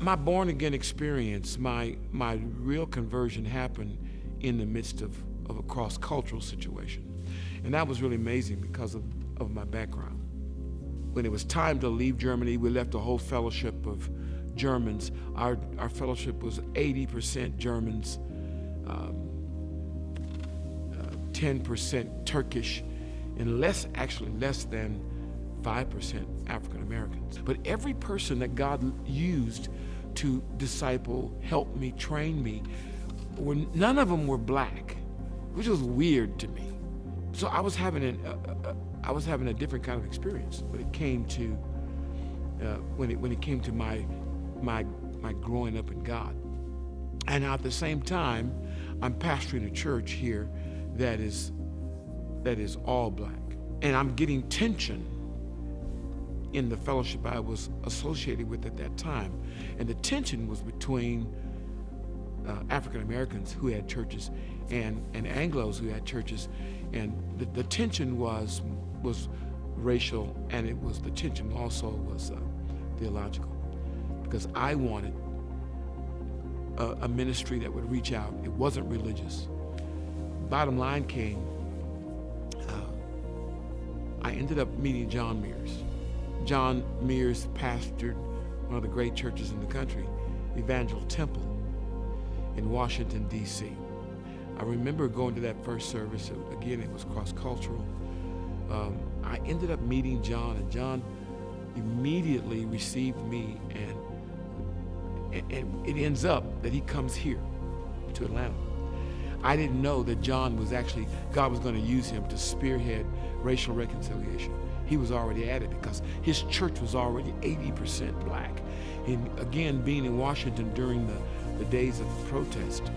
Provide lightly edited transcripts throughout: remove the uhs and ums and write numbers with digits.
My born again experience, my real conversion happened in the midst of a cross-cultural situation. And that was really amazing because of my background. When it was time to leave Germany, we left a whole fellowship of Germans. Our fellowship was 80% Germans, 10% Turkish, and less than 5% African Americans. But every person that God used to disciple, help me, train me, none of them were black, which was weird to me. So I was having a different kind of experience when it came to my growing up in God. And at the same time, I'm pastoring a church here that is all black, and I'm getting tension in the fellowship I was associated with at that time. And the tension was between African Americans who had churches and Anglos who had churches, and the tension was racial, and the tension also was theological, because I wanted a ministry that would reach out. It wasn't religious. Bottom line came, I ended up meeting John Mears. John Mears pastored one of the great churches in the country, Evangel Temple in Washington, D.C. I remember going to that first service. Again, it was cross-cultural. I ended up meeting John, and John immediately received me, and it ends up that he comes here to Atlanta. I didn't know that God was going to use him to spearhead racial reconciliation. He was already at it because his church was already 80% black. And again, being in Washington during the days of protest,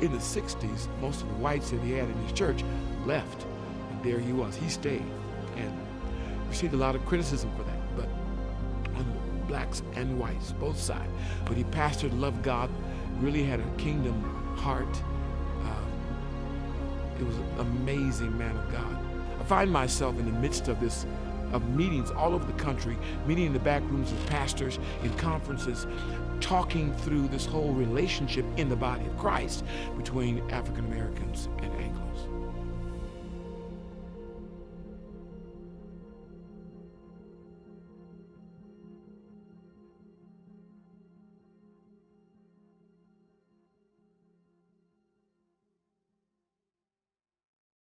in the 60s, most of the whites that he had in his church left. And there he was. He stayed and received a lot of criticism for that, but on blacks and whites, both sides. But he pastored, loved God, really had a kingdom heart. It was an amazing man of God. I find myself in the midst of meetings all over the country, meeting in the back rooms of pastors, in conferences, talking through this whole relationship in the body of Christ between African Americans and Anglos.